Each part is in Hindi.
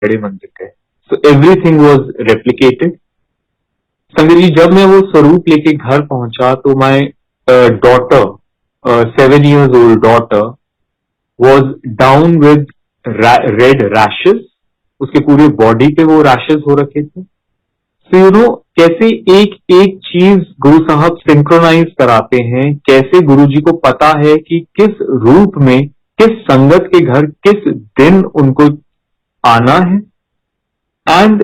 बड़े मंदिर गए, so everything was replicated. Sanjay ji, जब मैं वो स्वरूप लेके घर पहुंचा तो my daughter, 7 years old daughter, was down with red rashes. उसके पूरे बॉडी पे वो रैशेस हो रखे थे। सो यू नो कैसे एक एक चीज गुरु साहब सिंक्रोनाइज कराते हैं, कैसे गुरु जी को पता है कि किस रूप में, किस संगत के घर किस दिन उनको आना है, एंड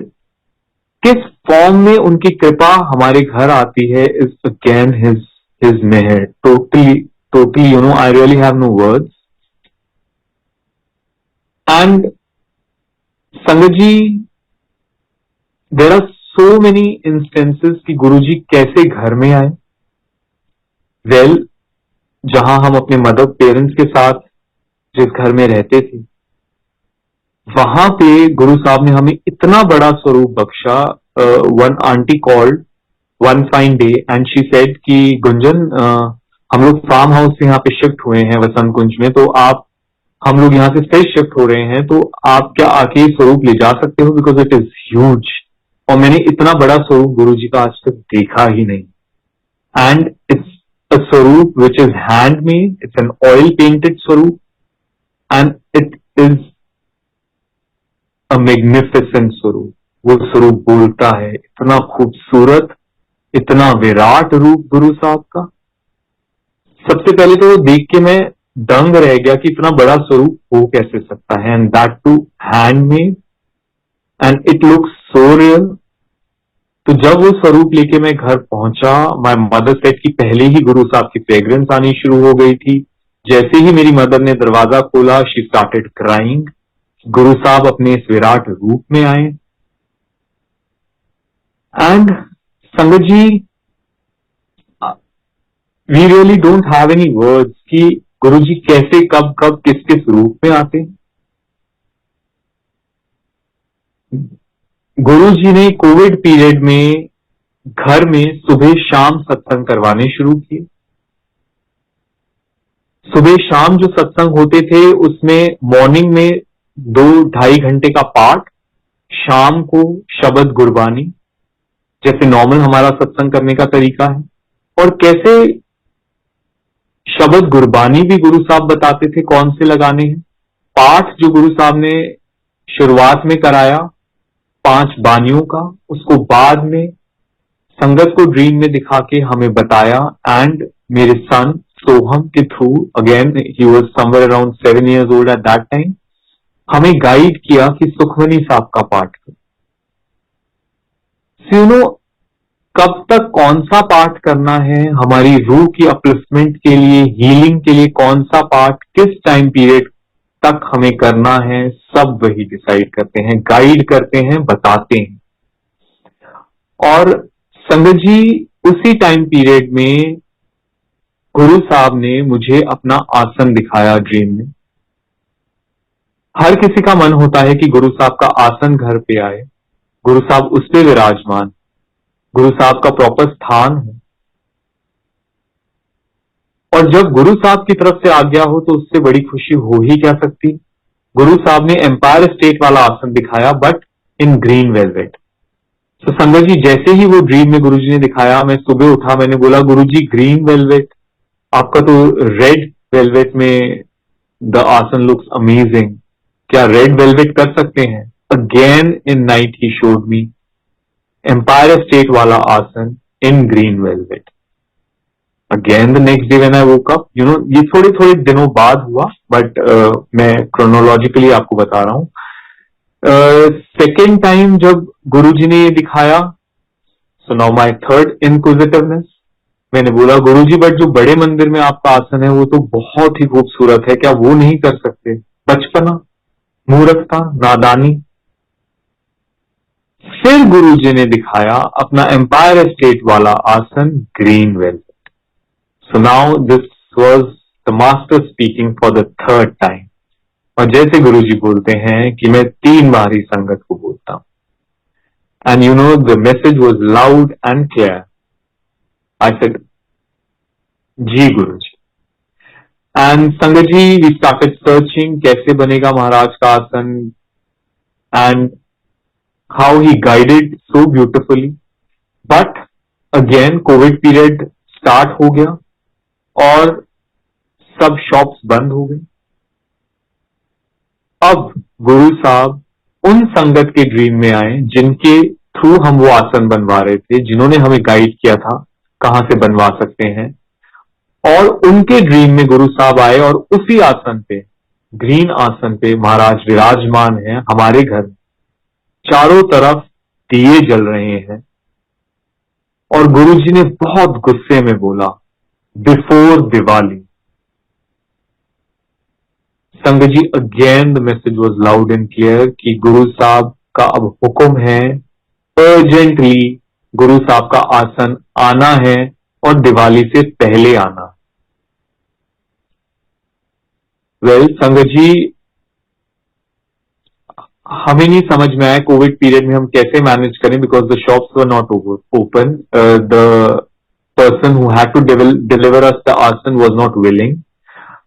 किस फॉर्म में उनकी कृपा हमारे घर आती है, इज अगेन हिज मेहर। Totally totally, you know, I really have no words. And sangat ji, there are so many instances कि गुरुजी कैसे घर में आए। वेल, जहां हम अपने मदर पेरेंट्स के साथ जिस घर में रहते थे, वहां पे गुरु साहब ने हमें इतना बड़ा स्वरूप बख्शा। One aunty called one fine day and she said कि गुंजन, हम लोग फार्म हाउस से यहाँ पे शिफ्ट हुए हैं वसंत कुंज में, तो आप, हम लोग यहाँ से फिर शिफ्ट हो रहे हैं, तो आप क्या आके ये स्वरूप ले जा सकते हो, बिकॉज इट इज ह्यूज। और मैंने इतना बड़ा स्वरूप गुरु जी का आज तक देखा ही नहीं। And it's a swaroop which is handmade, it's an oil painted swaroop, and it is a magnificent swaroop. वो स्वरूप बोलता है, इतना खूबसूरत, इतना विराट रूप गुरु साहब का। सबसे पहले तो वो देख के मैं दंग रह गया कि इतना बड़ा स्वरूप हो कैसे सकता है, and that too handmade, and it looks so real. तो जब वो स्वरूप लेके मैं घर पहुंचा, माय मदर सेड कि पहले ही गुरु साहब की फ्रेग्रेंस आनी शुरू हो गई थी। जैसे ही मेरी मदर ने दरवाजा खोला, शी स्टार्टेड क्राइंग। गुरु साहब अपने इस विराट रूप में आए। And sangat ji, we really don't have any words कि गुरु जी कैसे, कब कब, किस किस रूप में आते हैं। गुरु जी ने कोविड पीरियड में घर में सुबह शाम सत्संग करवाने शुरू किए। सुबह शाम जो सत्संग होते थे, उसमें मॉर्निंग में 2-2.5 घंटे का पाठ, शाम को शब्द गुरबानी, जैसे नॉर्मल हमारा सत्संग करने का तरीका है। और कैसे शब्द गुरबानी भी गुरु साहब बताते थे कौन से लगाने हैं। पाठ जो गुरु साहब ने शुरुआत में कराया 5 बानियों का, उसको बाद में संगत को ड्रीम में दिखा के हमें बताया। एंड मेरे सन सोहम के through, again he was somewhere around 7 years old at that time, हमें गाइड किया कि सुखमनी साहब का पाठ करो। यू नो, कब तक कौन सा पाठ करना है, हमारी रूह की अपलिफ्टमेंट के लिए, हीलिंग के लिए कौन सा पाठ किस टाइम पीरियड तक हमें करना है, सब वही डिसाइड करते हैं, गाइड करते हैं, बताते हैं। और संगत जी, उसी टाइम पीरियड में गुरु साहब ने मुझे अपना आसन दिखाया ड्रीम में। हर किसी का मन होता है कि गुरु साहब का आसन घर पे आए, गुरु साहब उस पे विराजमान, गुरु साहब का प्रॉपर स्थान हो। और जब गुरु साहब की तरफ से आज्ञा हो तो उससे बड़ी खुशी हो ही क्या सकती। गुरु साहब ने एम्पायर स्टेट वाला आसन दिखाया, बट इन ग्रीन वेलवेट। तो संगत जी, जैसे ही वो ड्रीम में गुरु जी ने दिखाया, मैं सुबह उठा, मैंने बोला गुरु जी ग्रीन वेलवेट, आपका तो रेड वेलवेट में द आसन लुक्स अमेजिंग, क्या रेड वेलवेट कर सकते हैं। Again in night he showed me Empire State वाला aasan in green velvet. Again the next day when I woke up, you know, ये थोड़े थोड़े दिनों बाद हुआ, बट मैं क्रोनोलॉजिकली आपको बता रहा हूं। सेकेंड टाइम जब गुरुजी ने ये दिखाया, so now my third inquisitiveness, मैंने बोला गुरुजी, बट जो बड़े मंदिर में आपका आसन है वो तो बहुत ही खूबसूरत है, क्या वो नहीं कर सकते। बचपना, मूर्खता, नादानी। फिर गुरुजी ने दिखाया अपना एम्पायर स्टेट वाला आसन green velvet. So now this was the master speaking for the third time. और जैसे गुरुजी बोलते हैं कि मैं 3 बार ही संगत को बोलता हूं, and you know the message was loud and clear. I said ji Guruji. And sangat ji, we started searching, कैसे बनेगा महाराज का आसन। and how he guided so beautifully. But again Covid period start हो गया और सब शॉप्स बंद हो गई। अब गुरु साहब उन संगत के ड्रीम में आए जिनके थ्रू हम वो आसन बनवा रहे थे, जिन्होंने हमें गाइड किया था कहां से बनवा सकते हैं, और उनके ड्रीम में गुरु साहब आए और उसी आसन पे, ग्रीन आसन पे महाराज विराजमान हैं हमारे घर। चारों तरफ दिए जल रहे हैं और गुरु जी ने बहुत गुस्से में बोला, before Diwali. Sangat ji, again the message was loud and clear कि गुरु साहब का अब हुक्म है, अर्जेंटली गुरु साहब का आसन आना है और दिवाली से पहले आना। वेल संगत जी, हमें नहीं समझ में आया कोविड पीरियड में हम कैसे मैनेज करें, because the shops were not open. The person who had to deliver us the aasan was not willing.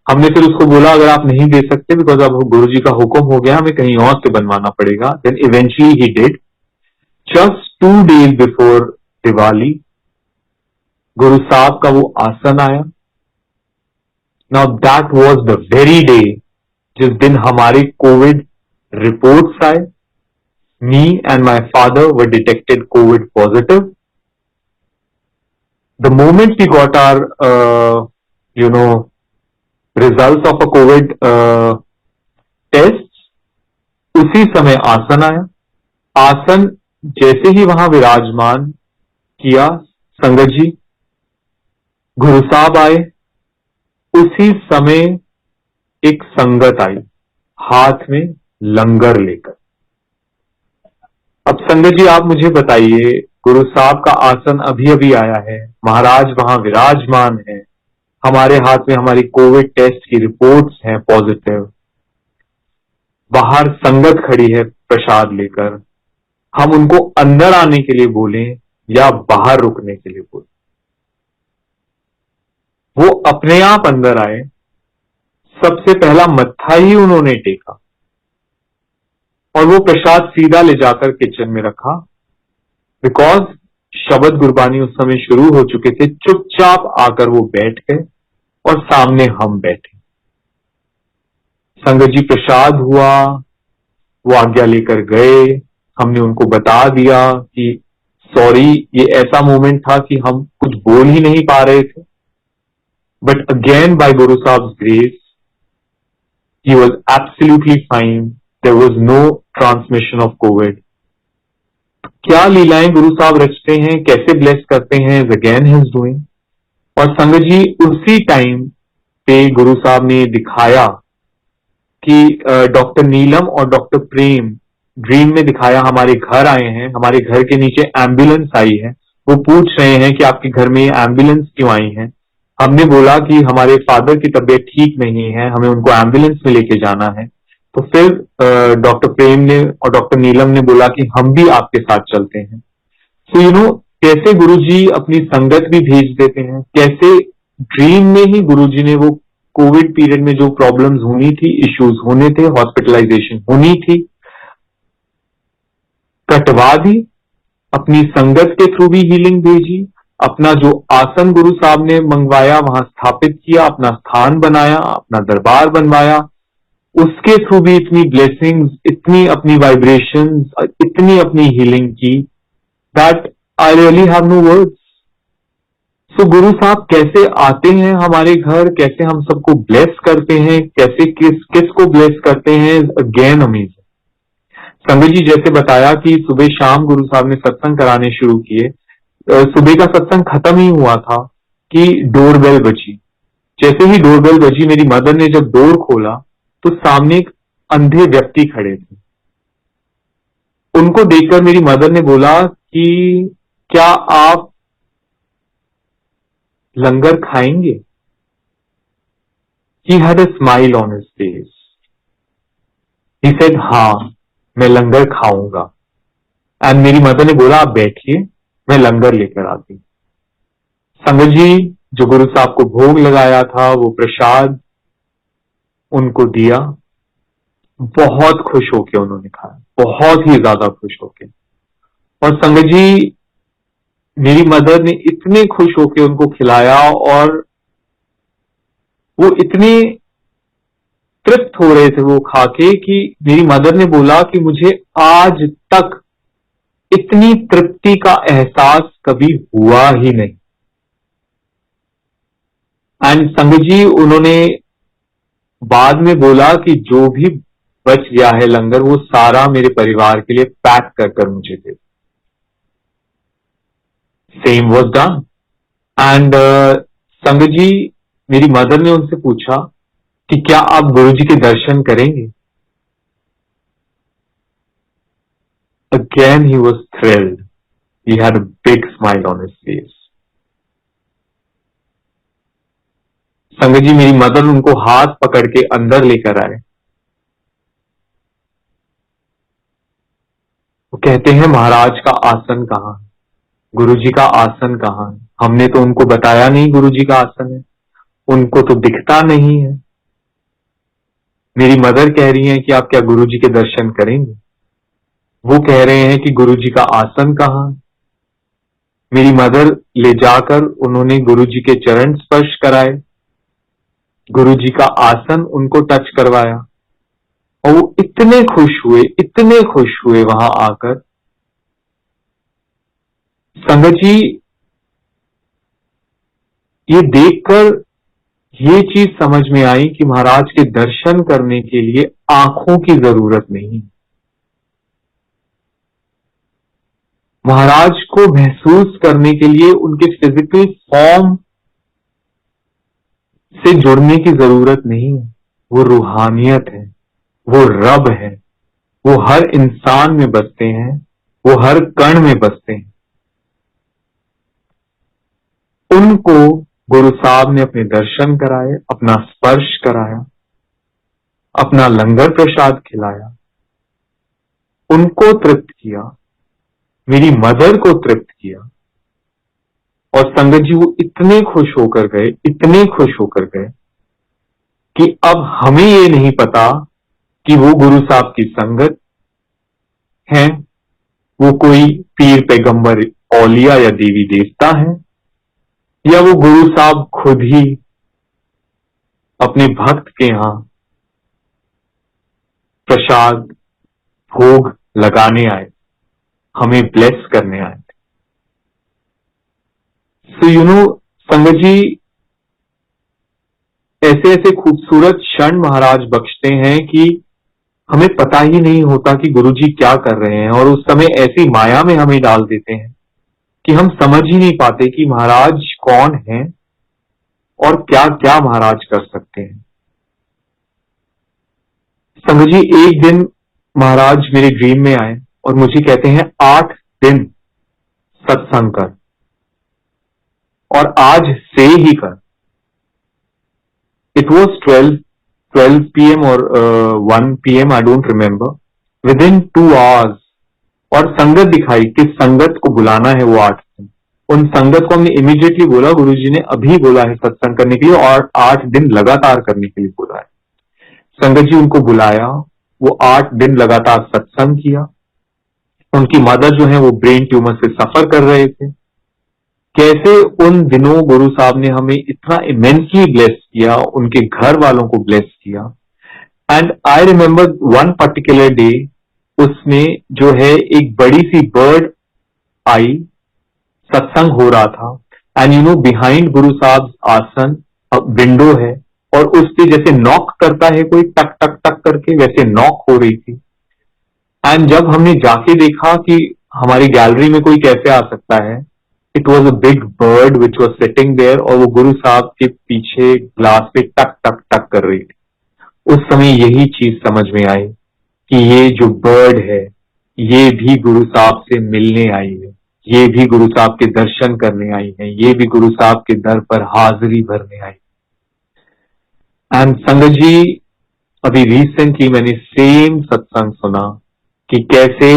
हमने फिर उसको बोला अगर आप नहीं दे सकते बिकॉज अब गुरु जी का हुक्म हो गया, हमें कहीं और से बनवाना पड़ेगा। Then eventually he did. Just 2 days before Diwali Guru साहब का वो आसन आया। Now that was the very day जिस दिन हमारे कोविड रिपोर्ट्स आए। Me and my father were detected COVID positive. The moment we got our result of a COVID test, उसी समय आसन आया। आसन जैसे ही वहां विराजमान किया संगत जी, गुरु साहब आए, उसी समय एक संगत आई हाथ में लंगर लेकर। अब संगत जी आप मुझे बताइए, गुरु साहब का आसन अभी अभी आया है, महाराज वहां विराजमान है, हमारे हाथ में हमारी कोविड टेस्ट की रिपोर्ट्स हैं पॉजिटिव, बाहर संगत खड़ी है प्रसाद लेकर, हम उनको अंदर आने के लिए बोलें या बाहर रुकने के लिए बोलें? वो अपने आप अंदर आए। सबसे पहला मत्था ही उन्होंने टेका और वो प्रसाद सीधा ले जाकर किचन में रखा, बिकॉज शब्द गुरबानी उस समय शुरू हो चुके थे। चुपचाप आकर वो बैठ गए और सामने हम बैठे। संगत जी प्रसाद हुआ, वो आज्ञा लेकर गए। हमने उनको बता दिया कि सॉरी, ये ऐसा मोमेंट था कि हम कुछ बोल ही नहीं पा रहे थे, but again by Guru Sahib grace he was absolutely fine. There was no transmission of COVID. क्या लीलाएं गुरु साहब रचते हैं, कैसे ब्लेस करते हैं, इज अगेन हिज डूइंग। और संगत जी उसी टाइम पे गुरु साहब ने दिखाया कि डॉक्टर नीलम और डॉक्टर प्रेम ड्रीम में दिखाया, हमारे घर आए हैं, हमारे घर के नीचे एम्बुलेंस आई है। वो पूछ रहे हैं कि आपके घर में एम्बुलेंस क्यों आई है। हमने बोला कि हमारे फादर की तबीयत ठीक नहीं है, हमें उनको एम्बुलेंस में लेके जाना है। तो फिर डॉक्टर प्रेम ने और डॉक्टर नीलम ने बोला कि हम भी आपके साथ चलते हैं। सो यू नो कैसे गुरुजी अपनी संगत भी भेज देते हैं, कैसे ड्रीम में ही गुरुजी ने वो कोविड पीरियड में जो प्रॉब्लम्स होनी थी, इश्यूज होने थे, हॉस्पिटलाइजेशन होनी थी, कटवा दी। अपनी संगत के थ्रू भी हीलिंग भेजी। अपना जो आसन गुरु साहब ने मंगवाया वहां स्थापित किया, अपना स्थान बनाया, अपना दरबार बनवाया, उसके थ्रू भी इतनी ब्लेसिंग्स, इतनी अपनी वाइब्रेशंस, इतनी अपनी हीलिंग की, that I really have no words. So Guru Sahab कैसे आते हैं हमारे घर, कैसे हम सबको ब्लेस करते हैं, कैसे किस को ब्लेस करते हैं, अगेन अमेजिंग। संगत जी जैसे बताया कि सुबह शाम गुरु साहब ने सत्संग कराने शुरू किए। सुबह का सत्संग खत्म ही हुआ था कि डोरबेल बजी। जैसे ही डोरबेल बजी, मेरी मदर ने जब डोर खोला तो सामने एक अंधे व्यक्ति खड़े थे। उनको देखकर मेरी मदर ने बोला कि क्या आप लंगर खाएंगे? He had a smile on his face. He said, हाँ मैं लंगर खाऊंगा। एंड मेरी मदर ने बोला आप बैठिए, मैं लंगर लेकर आती। संगत जी जो गुरु साहब को भोग लगाया था वो प्रसाद उनको दिया, बहुत खुश होकर उन्होंने खाया। बहुत ही ज्यादा खुश होके। और संगत जी, मेरी मदर ने इतने खुश होके उनको खिलाया और वो इतने तृप्त हो रहे थे वो खा के कि मेरी मदर ने बोला कि मुझे आज तक इतनी तृप्ति का एहसास कभी हुआ ही नहीं। एंड संगत जी, उन्होंने बाद में बोला कि जो भी बच गया है लंगर वो सारा मेरे परिवार के लिए पैक कर कर मुझे दे। Same was done. And sangat ji, मेरी मदर ने उनसे पूछा कि क्या आप गुरु जी के दर्शन करेंगे? Again he was thrilled, he had a big smile on his face. संगत जी, मेरी मदर उनको हाथ पकड़ के अंदर लेकर आए। वो कहते हैं, महाराज का आसन कहाँ है? गुरुजी का आसन कहाँ है? हमने तो उनको बताया नहीं गुरुजी का आसन है, उनको तो दिखता नहीं है। मेरी मदर कह रही हैं कि आप क्या गुरुजी के दर्शन करेंगे? वो कह रहे हैं कि गुरुजी का आसन कहाँ है? मेरी मदर ले जाकर उन्होंने गुरुजी के चरण स्पर्श कराए, गुरुजी का आसन उनको टच करवाया और वो इतने खुश हुए वहां आकर। संगत जी, ये देखकर ये चीज समझ में आई कि महाराज के दर्शन करने के लिए आंखों की जरूरत नहीं। महाराज को महसूस करने के लिए उनके फिजिकल फॉर्म से जुड़ने की जरूरत नहीं है। वो रूहानियत है, वो रब है, वो हर इंसान में बसते हैं, वो हर कण में बसते हैं। उनको गुरु साहब ने अपने दर्शन कराए, अपना स्पर्श कराया, अपना लंगर प्रसाद खिलाया, उनको तृप्त किया, मेरी मदर को तृप्त किया। और संगत जी, वो इतने खुश होकर गए कि अब हमें ये नहीं पता कि वो गुरु साहब की संगत है, वो कोई पीर पैगंबर औलिया या देवी देवता है, या वो गुरु साहब खुद ही अपने भक्त के यहां प्रसाद भोग लगाने आए, हमें ब्लेस करने आए। सो संगत जी, ऐसे ऐसे खूबसूरत क्षण महाराज बख्शते हैं कि हमें पता ही नहीं होता कि गुरुजी क्या कर रहे हैं, और उस समय ऐसी माया में हमें डाल देते हैं कि हम समझ ही नहीं पाते कि महाराज कौन है और क्या क्या महाराज कर सकते हैं। संगत जी, एक दिन महाराज मेरे ड्रीम में आए और मुझे कहते हैं 8 दिन सत्संग कर, और आज से ही कर। इट वॉज 12 PM और 1 PM, I don't remember, with in 2 hours. और संगत दिखाई, किस संगत को बुलाना है वो 8 दिन। उन संगत को हमने इमीडिएटली बोला, गुरुजी ने अभी बोला है सत्संग करने के लिए, और 8 दिन लगातार करने के लिए बोला है। संगत जी, उनको बुलाया, वो 8 दिन लगातार सत्संग किया। उनकी मदर जो है वो ब्रेन ट्यूमर से सफर कर रहे थे। कैसे उन दिनों गुरु साहब ने हमें इतना इमेंसली ब्लेस किया, उनके घर वालों को ब्लेस किया। And I remember one particular day, उसमें जो है एक बड़ी सी बर्ड आई, सत्संग हो रहा था, एंड बिहाइंड गुरु साहब आसन विंडो है, और उस पे जैसे नॉक करता है कोई, टक टक टक करके वैसे नॉक हो रही थी। एंड जब हमने जाके देखा कि हमारी गैलरी में कोई कैसे आ सकता है, it was a big bird which was sitting there, और वो गुरु साहब के पीछे ग्लास पे टक टक टक कर रही थी। उस समय यही चीज समझ में आई कि ये जो बर्ड है, ये भी गुरु साहब से मिलने आई है, ये भी गुरु साहब के दर्शन करने आई है, ये भी गुरु साहब के दर पर हाजिरी भरने आई। एंड संगत जी, अभी रिसेंटली मैंने सेम सत्संग सुना कि कैसे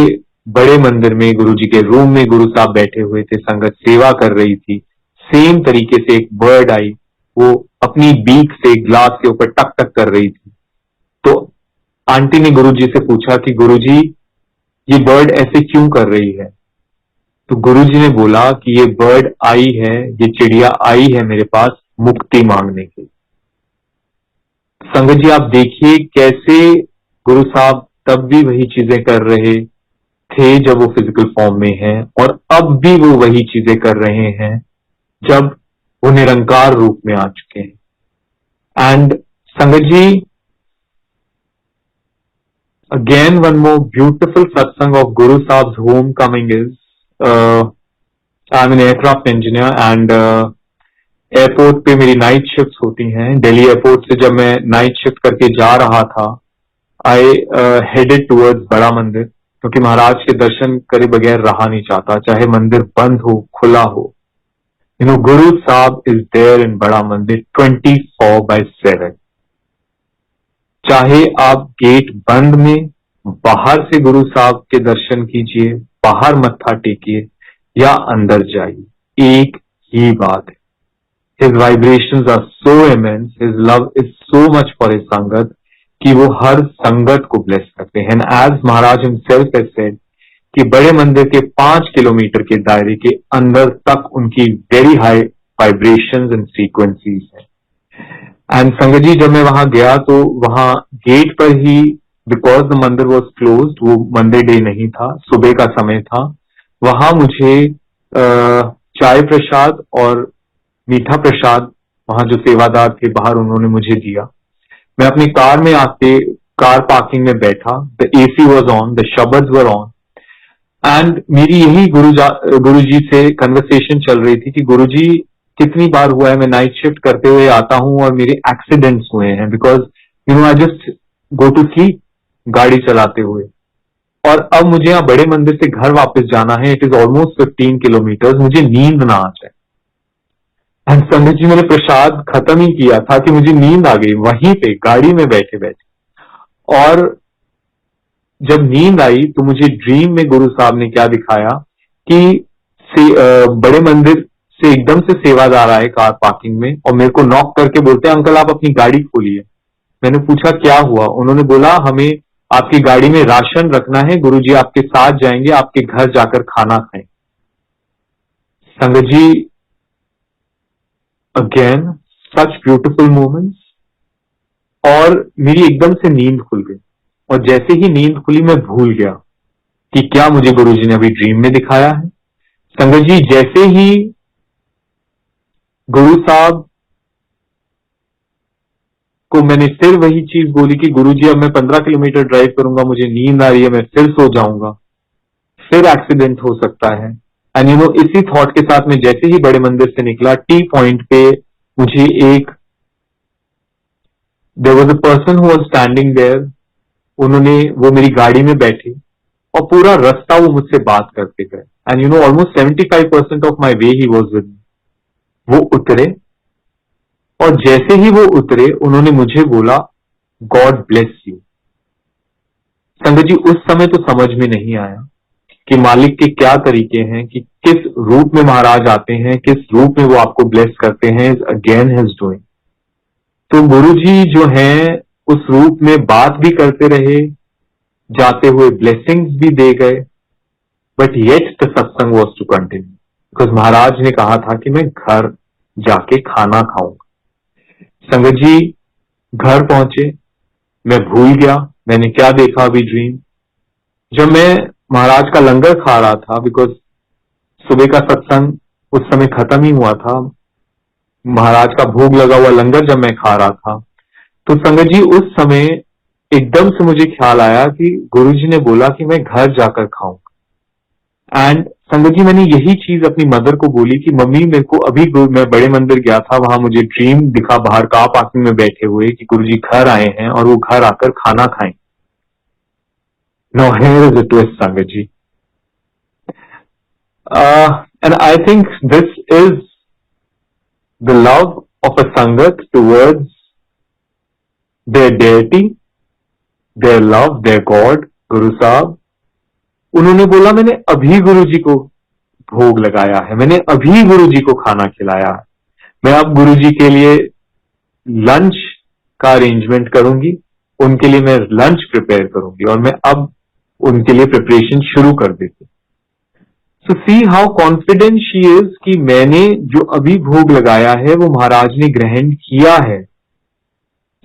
बड़े मंदिर में गुरुजी के रूम में गुरु साहब बैठे हुए थे, संगत सेवा कर रही थी। सेम तरीके से एक बर्ड आई, वो अपनी बीक से ग्लास के ऊपर टक टक कर रही थी। तो आंटी ने गुरुजी से पूछा कि गुरुजी, ये बर्ड ऐसे क्यों कर रही है? तो गुरुजी ने बोला कि ये बर्ड आई है, ये चिड़िया आई है मेरे पास मुक्ति मांगने के। संगत जी, आप देखिए कैसे गुरु साहब तब भी वही चीजें कर रहे थे जब वो फिजिकल फॉर्म में हैं, और अब भी वो वही चीजें कर रहे हैं जब वो निरंकार रूप में आ चुके हैं। And sangat ji, again one more beautiful satsang of Guru Sahab's homecoming is, I'm an aircraft engineer and airport पे मेरी नाइट शिफ्ट होती हैं। दिल्ली एयरपोर्ट से जब मैं नाइट शिफ्ट करके जा रहा था, आई हेडेड टूवर्ड्स बड़ा मंदिर, क्योंकि महाराज के दर्शन करे बगैर रहा नहीं चाहता, चाहे मंदिर बंद हो खुला हो। गुरु साहब इज देयर इन बड़ा मंदिर 24/7। चाहे आप गेट बंद में बाहर से गुरु साहब के दर्शन कीजिए, बाहर मत्था टेकिए या अंदर जाइए, एक ही बात है। His vibrations are so immense, his love is so much for his संगत कि वो हर संगत को ब्लेस करते हैं। As Maharaj himself has said कि बड़े मंदिर के 5 किलोमीटर के दायरे के अंदर तक उनकी very high vibrations and frequencies है। एंड संगत जी, जब मैं वहां गया तो वहां गेट पर ही, बिकॉज द मंदिर वॉज क्लोज्ड, वो मंदिर डे नहीं था, सुबह का समय था, वहां मुझे चाय प्रसाद और मीठा प्रसाद, वहां जो सेवादार थे बाहर, उन्होंने मुझे दिया। मैं अपनी कार में आके कार पार्किंग में बैठा, the AC was on, the shabads were on, and मेरी यही गुरुजी से कन्वर्सेशन चल रही थी कि गुरुजी, कितनी बार हुआ है मैं नाइट शिफ्ट करते हुए आता हूं और मेरे एक्सीडेंट्स हुए हैं, because I just go to sleep गाड़ी चलाते हुए, और अब मुझे यहाँ बड़े मंदिर से घर वापस जाना है। इट इज ऑलमोस्ट 15 किलोमीटर, मुझे नींद ना आ जाए। एंड संगत जी, मैंने प्रसाद खत्म ही किया था कि मुझे नींद आ गई वहीं पे गाड़ी में बैठे बैठे। और जब नींद आई तो मुझे ड्रीम में गुरु साहब ने क्या दिखाया कि बड़े मंदिर से एकदम से सेवादार आए कार पार्किंग में और मेरे को नॉक करके बोलते हैं, अंकल आप अपनी गाड़ी खोलिए। मैंने पूछा क्या हुआ? उन्होंने बोला, हमें आपकी गाड़ी में राशन रखना है, गुरुजी आपके साथ जाएंगे, आपके घर जाकर खाना खाएं। संगत ji, again such beautiful moments. और मेरी एकदम से नींद खुल गई, और जैसे ही नींद खुली मैं भूल गया कि क्या मुझे गुरुजी ने अभी ड्रीम में दिखाया है। संगत जी, जैसे ही गुरु साहब को मैंने फिर वही चीज बोली कि गुरुजी अब मैं 15 किलोमीटर ड्राइव करूंगा, मुझे नींद आ रही है, मैं फिर सो जाऊंगा, फिर एक्सीडेंट हो सकता है। एंड इसी थॉट के साथ मैं जैसे ही बड़े मंदिर से निकला, टी पॉइंट पे मुझे there was a person who was standing there. वो मेरी गाड़ी में बैठे और पूरा रास्ता वो मुझसे बात करते गए। And almost 75% of my way he was with me. वो उतरे, और जैसे ही वो उतरे उन्होंने मुझे बोला, गॉड ब्लेस यू। संगत जी, उस समय तो समझ में नहीं आया कि मालिक के क्या तरीके हैं, कि किस रूप में महाराज आते हैं, किस रूप में वो आपको ब्लेस करते हैं, अगेन हिज डूइंग। तो गुरु जी जो हैं उस रूप में बात भी करते रहे, जाते हुए ब्लेसिंग्स भी दे गए, बट येट द सत्संग वॉज टू कंटिन्यू, बिकॉज महाराज ने कहा था कि मैं घर जाके खाना खाऊंगा। संगत जी, घर पहुंचे, मैं भूल गया मैंने क्या देखा अभी ड्रीम। जब मैं महाराज का लंगर खा रहा था, बिकॉज सुबह का सत्संग उस समय खत्म ही हुआ था, महाराज का भोग लगा हुआ लंगर जब मैं खा रहा था, तो संगत जी उस समय एकदम से मुझे ख्याल आया कि गुरुजी ने बोला कि मैं घर जाकर खाऊंगा। एंड संगत जी, मैंने यही चीज अपनी मदर को बोली कि मम्मी, मेरे को अभी मैं बड़े मंदिर गया था, वहां मुझे ड्रीम दिखा बाहर कार पार्किंग में बैठे हुए कि गुरुजी घर आए हैं और वो घर आकर खाना खाएं। No, here is a twist sangat ji. And I think this is the love of a sangat towards their deity, their love, their god, Guru Sahab. उन्होंने बोला, मैंने अभी गुरुजी को भोग लगाया है, मैंने अभी गुरुजी को खाना खिलाया है, मैं अब गुरुजी के लिए लंच का अरेंजमेंट करूंगी, उनके लिए मैं लंच प्रिपेयर करूंगी, और मैं अब उनके लिए प्रिपरेशन शुरू कर देते। So see how confident she is कि मैंने जो अभी भोग लगाया है वो महाराज ने ग्रहण किया है।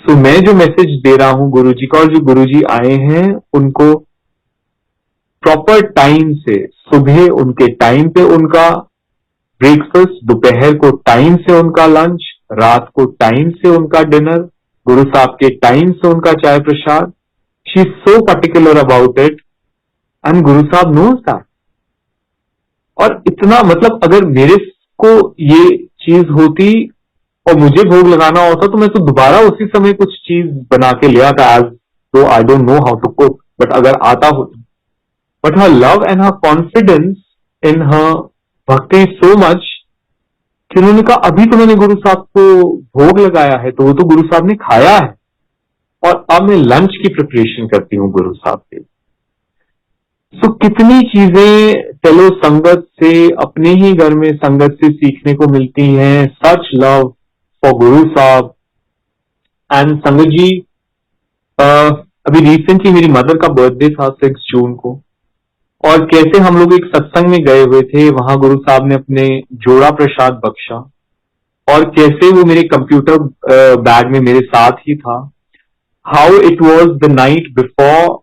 सो मैं जो मैसेज दे रहा हूं गुरुजी का, और जो गुरुजी आए हैं उनको प्रॉपर टाइम से, सुबह उनके टाइम पे उनका ब्रेकफास्ट, दोपहर को टाइम से उनका लंच, रात को टाइम से उनका डिनर, गुरु साहब के टाइम से उनका चाय प्रसाद। She is so particular about it and Guru Sahab knows that. और इतना मतलब अगर मेरे को ये चीज होती और मुझे भोग लगाना होता तो मैं तो दोबारा उसी समय कुछ चीज बना के ले आता, एज तो I don't know how to cook, but अगर आता होता। But her love and her confidence in her bhakti so much कि उन्होंने कहा अभी तो मैंने गुरु साहब को भोग लगाया है, तो वो तो गुरु साहब ने खाया है, और अब मैं लंच की प्रिपरेशन करती हूँ गुरु साहब के। सो कितनी चीजें फेलो संगत से, अपने ही घर में संगत से सीखने को मिलती हैं। सच love for Guru Sahib. And sangat जी, अभी रिसेंटली मेरी मदर का बर्थडे था 6 जून को, और कैसे हम लोग एक सत्संग में गए हुए थे, वहां गुरु साहब ने अपने जोड़ा प्रसाद बख्शा, और कैसे वो मेरे कंप्यूटर बैग में मेरे साथ ही था। How it was the night before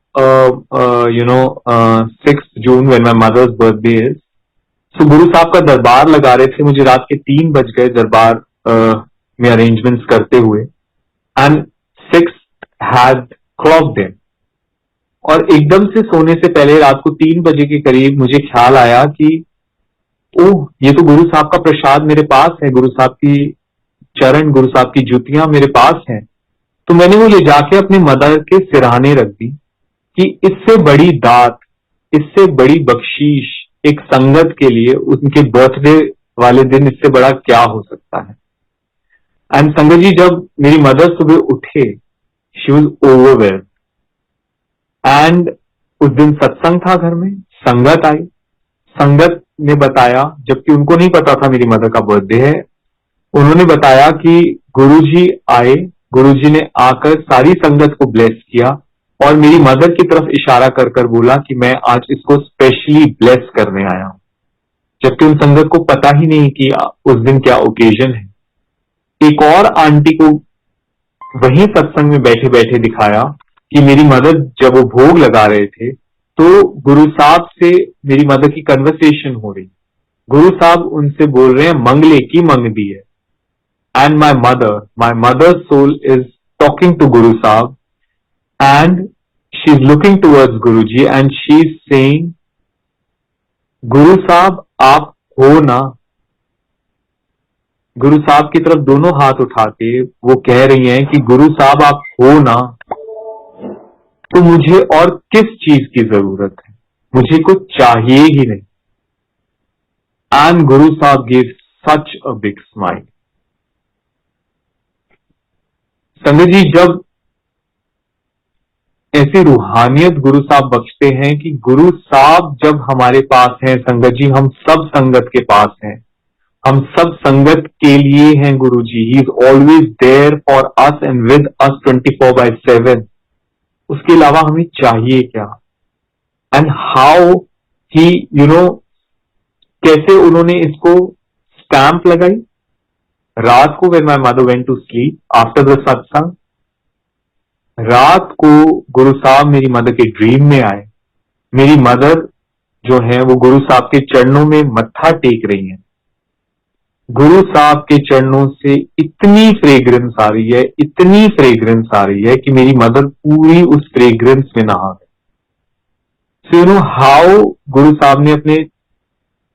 6 June when my mother's birthday is. So Guru साहब का दरबार लगा रहे थे, मुझे रात के 3 बज गए दरबार में अरेंजमेंट्स करते हुए, एंड 6 हैड क्लॉक्ड इन। और एकदम से सोने से पहले रात को 3 बजे के करीब मुझे ख्याल आया कि ओह, ये तो गुरु साहब का प्रसाद मेरे पास है, गुरु साहब की चरण, गुरु साहब की जूतियां मेरे पास हैं। तो मैंने वो ले जाके अपने मदर के सिरहाने रख दी कि इससे बड़ी दात, इससे बड़ी बख्शीश एक संगत के लिए उनके बर्थडे वाले दिन इससे बड़ा क्या हो सकता है। एंड संगत जी, जब मेरी मदर सुबह उठे, शी वॉज ओवरवेल्म्ड। एंड उस दिन सत्संग था घर में, संगत आई, संगत ने बताया, जबकि उनको नहीं पता था मेरी मदर का बर्थडे है, उन्होंने बताया कि गुरुजी आए, गुरुजी ने आकर सारी संगत को ब्लेस किया, और मेरी मदर की तरफ इशारा कर कर बोला कि मैं आज इसको स्पेशली ब्लेस करने आया हूं, जबकि उन संगत को पता ही नहीं कि उस दिन क्या ओकेजन है। एक और आंटी को वही सत्संग में बैठे बैठे दिखाया कि मेरी मदर जब वो भोग लगा रहे थे तो गुरु साहब से मेरी मदर की कन्वर्सेशन हो रही, गुरु साहब उनसे बोल रहे हैं मंगले की मंगदी है, and my mother soul is talking to Guru Sahib, and she is looking towards Guru ji, and she is saying Guru Sahib आप हो ना। गुरु साहब की तरफ दोनों हाथ उठा के वो कह रही हैं कि गुरु साहब आप हो ना, तो मुझे और किस चीज की जरूरत है, मुझे कुछ चाहिए ही नहीं। एंड गुरु साहब give such a big smile. संगत जी, जब ऐसी रूहानियत गुरु साहब बख्शते हैं कि गुरु साहब जब हमारे पास हैं, संगत जी हम सब संगत के पास हैं, हम सब संगत के लिए हैं Guru ji. He is always there for us and with us 24/7। उसके अलावा हमें चाहिए क्या? एंड हाउ ही कैसे उन्होंने इसको स्टैंप लगाई रात को, when my mother went to sleep after the satsang, रात को गुरु साहब मेरी मदर के ड्रीम में आए। मेरी मदर जो है वो गुरु साहब के चरणों में मत्था टेक रही है। गुरु साहब के चरणों से इतनी फ्रेग्रेंस आ रही है, इतनी फ्रेग्रेंस आ रही है कि मेरी मदर पूरी उस फ्रेग्रेंस में नहा गई। सो हाउ गुरु साहब ने अपने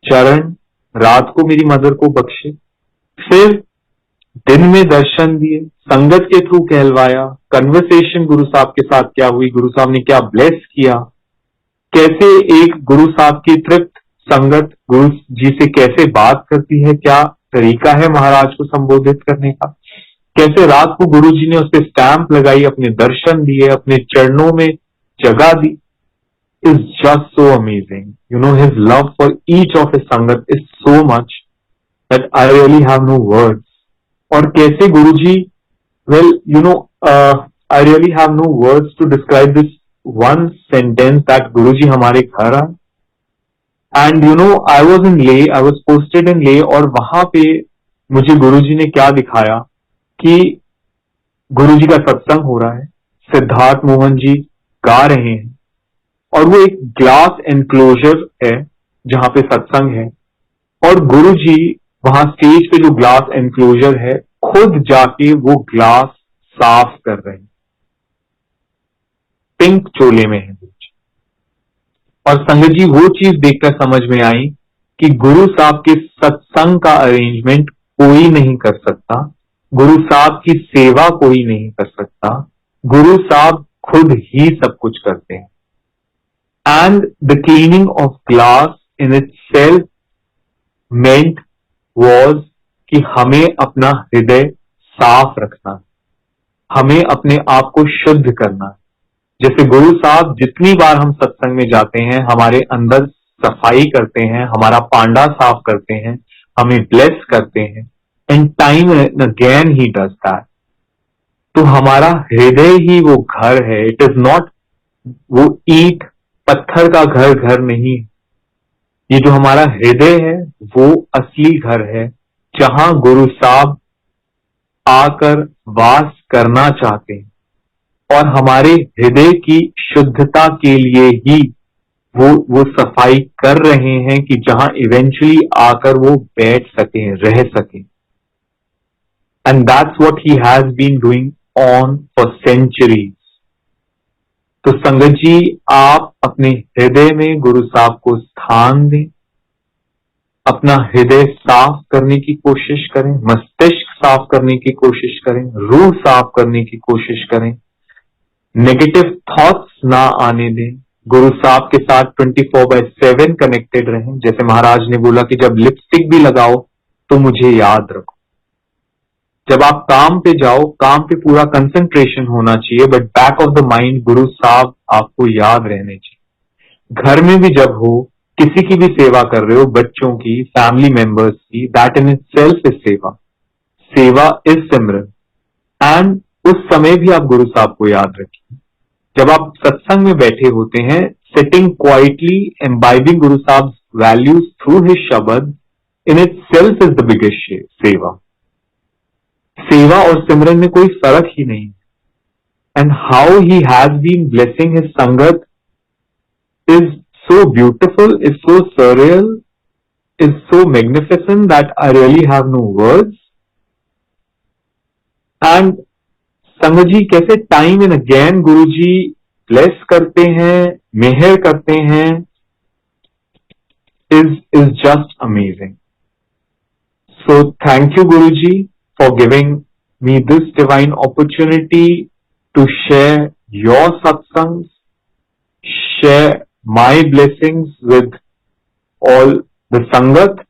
चरण रात को मेरी मदर को बख्शे, फिर दिन में दर्शन दिए, संगत के थ्रू कहलवाया, कन्वर्सेशन गुरु साहब के साथ क्या हुई, गुरु साहब ने क्या ब्लेस किया, कैसे एक गुरु साहब की तृप्त संगत गुरु जी से कैसे बात करती है, क्या तरीका है महाराज को संबोधित करने का, कैसे रात को गुरु जी ने उस पर स्टैंप लगाई, अपने दर्शन दिए, अपने चरणों में जगह दी, is just so amazing. His love for each of his sangat is so much that I really have no words. और कैसे Guru ji, well I really have no words to describe this one sentence that Guruji हमारे घर आए, and you know I was in Leh, I was posted in Leh, और वहां पे मुझे गुरुजी ने क्या दिखाया कि गुरुजी का सत्संग हो रहा है, सिद्धार्थ मोहन जी गा रहे हैं, और वो एक ग्लास एनक्लोजर है जहां पे सत्संग है, और गुरुजी वहां स्टेज पे जो ग्लास एनक्लोजर है खुद जाके वो ग्लास साफ कर रहे हैं, पिंक चोले में है। और संगत जी वो चीज देखकर समझ में आई कि गुरु साहब के सत्संग का अरेंजमेंट कोई नहीं कर सकता, गुरु साहब की सेवा कोई नहीं कर सकता, गुरु साहब खुद ही सब कुछ करते हैं। And the cleaning of glass in itself meant was कि हमें अपना हृदय साफ रखना है, हमें अपने आप को शुद्ध करना है। जैसे गुरु साहब जितनी बार हम सत्संग में जाते हैं हमारे अंदर सफाई करते हैं, हमारा पांडा साफ करते हैं, हमें ब्लेस करते हैं, and time again he does that. तो हमारा हृदय ही वो घर है, इट इज नॉट वो ईंट पत्थर का घर नहीं, ये जो हमारा हृदय है वो असली घर है जहां गुरु साहब आकर वास करना चाहते हैं, और हमारे हृदय की शुद्धता के लिए ही वो सफाई कर रहे हैं कि जहां इवेंचुअली आकर वो बैठ सके, रह सके। And that's what he has been doing on for centuries. तो संगत जी आप अपने हृदय में गुरु साहब को स्थान दें, अपना हृदय साफ करने की कोशिश करें, मस्तिष्क साफ करने की कोशिश करें, रूह साफ करने की कोशिश करें, नेगेटिव थॉट्स ना आने दें, गुरु साहब के साथ 24/7 कनेक्टेड रहें। जैसे महाराज ने बोला कि जब लिपस्टिक भी लगाओ तो मुझे याद रखो। जब आप काम पे जाओ, काम पे पूरा कंसंट्रेशन होना चाहिए, but back of the mind गुरु साहब आपको याद रहने चाहिए। घर में भी जब हो, किसी की भी सेवा कर रहे हो, बच्चों की, फैमिली मेंबर्स की, दैट इन इटसेल्फ इज सेवा, सेवा इज सिमरन। एंड उस समय भी आप गुरु साहब को याद रखिए। जब आप सत्संग में बैठे होते हैं, सिटिंग क्वाइटली एम्बाइबिंग गुरु साहब values through his shabad in itself is the biggest seva. सेवा और सिमरन में कोई फर्क ही नहीं। And how he has been blessing his sangat is so beautiful, is so surreal, is so magnificent that I really have no words. And संगत जी कैसे time and again Guru ji bless करते हैं, मेहर करते हैं, is just amazing. So thank you Guru ji for giving me this divine opportunity to share your satsangs, share my blessings with all the संगत,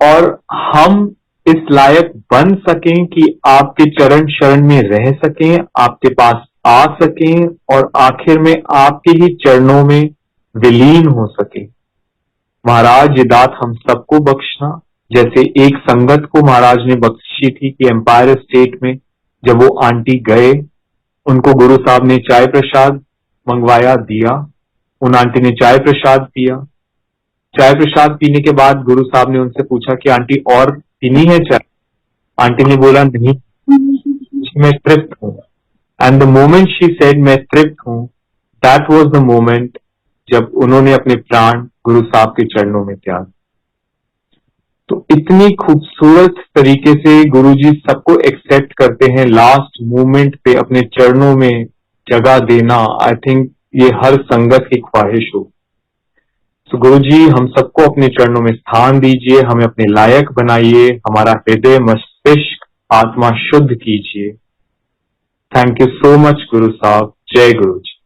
और हम इस लायक बन सकें कि आपके चरण शरण में रह सकें, आपके पास आ सकें, और आखिर में आपके ही चरणों में विलीन हो सके। महाराज ये दात हम सबको बख्शना, जैसे एक संगत को महाराज ने बख्शी थी कि एम्पायर स्टेट में जब वो आंटी गए, उनको गुरु साहब ने चाय प्रसाद मंगवाया, दिया, उन आंटी ने चाय प्रसाद पिया। चाय प्रसाद पीने के बाद गुरु साहब ने उनसे पूछा कि आंटी और पीनी है चाय? आंटी ने बोला नहीं, मैं तृप्त हूं। And the moment she said मैं तृप्त हूं, दैट वाज द मोमेंट जब उन्होंने अपने प्राण गुरु साहब के चरणों में त्याग। तो इतनी खूबसूरत तरीके से गुरुजी सबको एक्सेप्ट करते हैं, लास्ट मोमेंट पे अपने चरणों में जगह देना, आई थिंक ये हर संगत की ख्वाहिश हो। तो गुरुजी हम सबको अपने चरणों में स्थान दीजिए, हमें अपने लायक बनाइए, हमारा हृदय मस्तिष्क आत्मा शुद्ध कीजिए। थैंक यू सो मच गुरु साहब। जय गुरु जी।